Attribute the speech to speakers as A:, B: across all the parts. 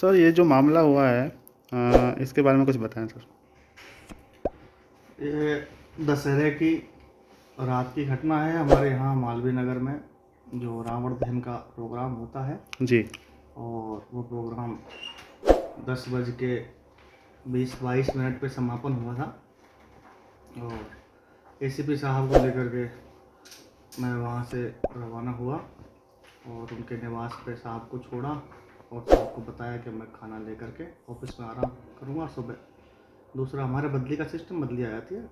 A: Sir ये जो मामला हुआ है इसके बारे में कुछ बताएं सर।
B: ये दशहरे की रात की घटना है। हमारे यहाँ मालवीय नगर में जो रावण दहन का प्रोग्राम होता है
A: जी।
B: और वो प्रोग्राम 10:20-22 पे समापन हुआ था और एसीपी साहब को लेकर के मैं वहाँ से रवाना हुआ और उनके निवास पे साहब को छोड़ा और साहब को बताया कि मैं खाना लेकर के ऑफिस में आराम करूँगा सुबह। दूसरा, हमारे बदली का सिस्टम बदली आ जाती है,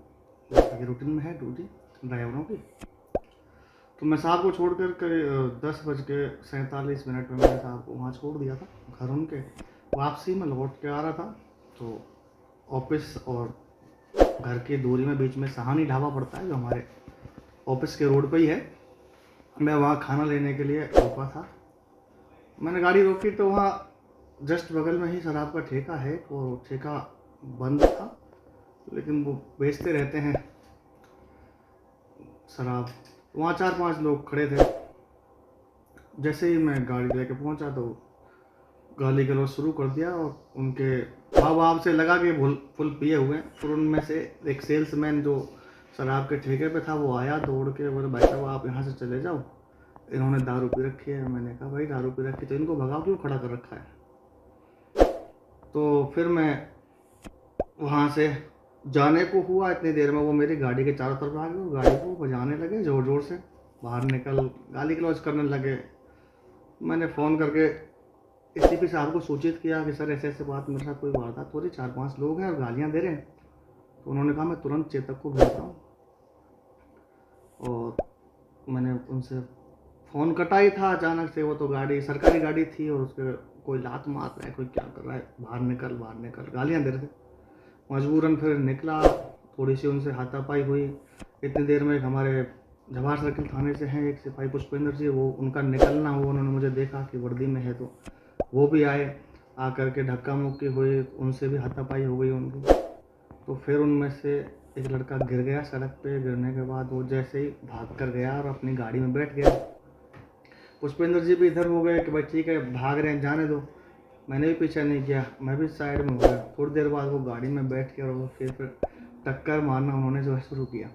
B: जैसा कि रूटीन में है ड्यूटी ड्राइवरों की। तो मैं साहब को छोड़ कर 10:47 में मैंने साहब को वहाँ छोड़ दिया था घर उनके। वापसी में लौट के आ रहा था तो ऑफिस और घर की दूरी में बीच में सहानी ढाबा पड़ता है जो हमारे ऑफिस के रोड पे ही है। मैं वहाँ खाना लेने के लिए रुका था। मैंने गाड़ी रोकी तो वहाँ जस्ट बगल में ही शराब का ठेका है और ठेका बंद था, लेकिन वो बेचते रहते हैं शराब। वहाँ 4-5 लोग खड़े थे। जैसे ही मैं गाड़ी लेके पहुँचा तो गाली गलौज शुरू कर दिया और उनके भाव से लगा कि फुल पिए हुए हैं। और उनमें से एक सेल्समैन जो शराब के ठेके पे था वो आया दौड़ के, बोले भाई साहब आप यहाँ से चले जाओ, इन्होंने दारू पी रखी है। मैंने कहा भाई दारू पी रखी तो इनको भगाओ, क्यों खड़ा कर रखा है। तो फिर मैं वहाँ से जाने को हुआ, इतनी देर में वो मेरी गाड़ी के चारों तरफ आ गए, गाड़ी को बजाने लगे ज़ोर ज़ोर से, बाहर निकल, गाली गलौज करने लगे। मैंने फ़ोन करके एसीपी साहब को सूचित किया कि सर ऐसे ऐसे बात, मेरे साथ कोई वारदात हो रही, 4-5 लोग हैं और गालियाँ दे रहे हैं। तो उन्होंने कहा मैं तुरंत चेतक को भेजता हूँ। और मैंने उनसे फ़ोन कटा ही था अचानक से। वो तो गाड़ी सरकारी गाड़ी थी और उस पर कोई लात मार रहा है, कोई क्या कर रहा है, बाहर निकल, गालियाँ दे रहे थे। मजबूरन फिर निकला, थोड़ी सी उनसे हाथापाई हुई। इतनी देर में हमारे जवाहर सर्किल थाने से हैं एक सिपाही पुष्पेंद्र जी, वो उनका निकलना हुआ, उन्होंने मुझे देखा कि वर्दी में है तो वो भी आए, आकर के धक्का मुक्की हुई, उनसे भी हाथापाई हो गई उनकी। तो फिर उनमें से एक लड़का गिर गया सड़क पे। गिरने के बाद वो जैसे ही भाग कर गया और अपनी गाड़ी में बैठ गया। पुष्पेंद्र जी भी इधर हो गए कि भाई ठीक है भाग रहे हैं जाने दो। मैंने भी पीछा नहीं किया, मैं भी साइड में हो गया। थोड़ी देर बाद वो गाड़ी में बैठ के और फिर टक्कर मारना उन्होंने जो है शुरू किया।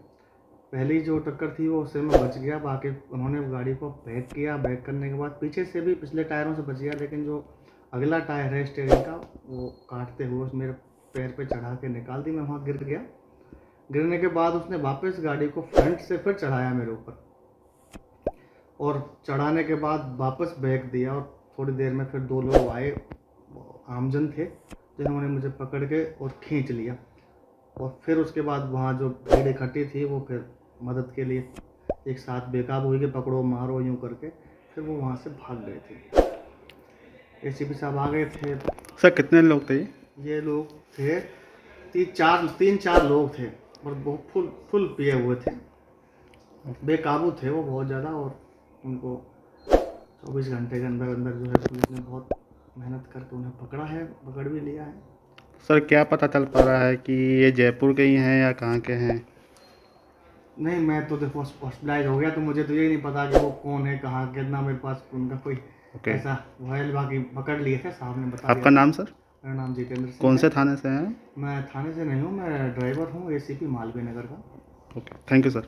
B: पहली जो टक्कर थी वो उससे मैं बच गया, बाकी उन्होंने गाड़ी को बैक किया। बैक करने के बाद पीछे से भी पिछले टायरों से बच गया, लेकिन जो अगला टायर है स्टीयरिंग का वो काटते हुए मेरे पैर पे चढ़ा के निकाल दी। मैं वहाँ गिर गया। गिरने के बाद उसने वापस गाड़ी को फ्रंट से फिर चढ़ाया मेरे ऊपर और चढ़ाने के बाद वापस बैक दिया। और थोड़ी देर में फिर 2 लोग आए, आमजन थे, जिन्होंने मुझे पकड़ के और खींच लिया। और फिर उसके बाद वहाँ जो भीड़ इकट्ठी थी वो फिर मदद के लिए एक साथ बेकाबू हुई कि पकड़ो मारो यूँ करके, फिर वो वहाँ से भाग गए थे। एसीपी साहब आ गए थे।
A: सर कितने लोग थे
B: ये लोग थे 3-4 लोग थे और बहुत फुल पिए हुए थे, बेकाबू थे वो बहुत ज़्यादा। और उनको 24 घंटे के अंदर अंदर जो है पुलिस ने बहुत मेहनत करके उन्हें पकड़ भी लिया है।
A: सर? क्या पता चल पा रहा है कि ये जयपुर के ही हैं या कहाँ के हैं?
B: नहीं, मैं तो देखो हॉस्पिटलाइज हो गया तो मुझे तो ये नहीं पता कि वो कौन है, कहाँ के, ना मेरे पास उनका कोई ऐसा वॉयल। बाकी पकड़ लिए थे, साहब ने बता दिया।
A: आपका नाम सर?
B: मेरा नाम जितेंद्र सिंह
A: कौन
B: है।
A: से थाने से हैं?
B: मैं थाने से नहीं हूँ, मैं ड्राइवर हूँ एसीपी मालवीय नगर का।
A: Okay, thank you sir.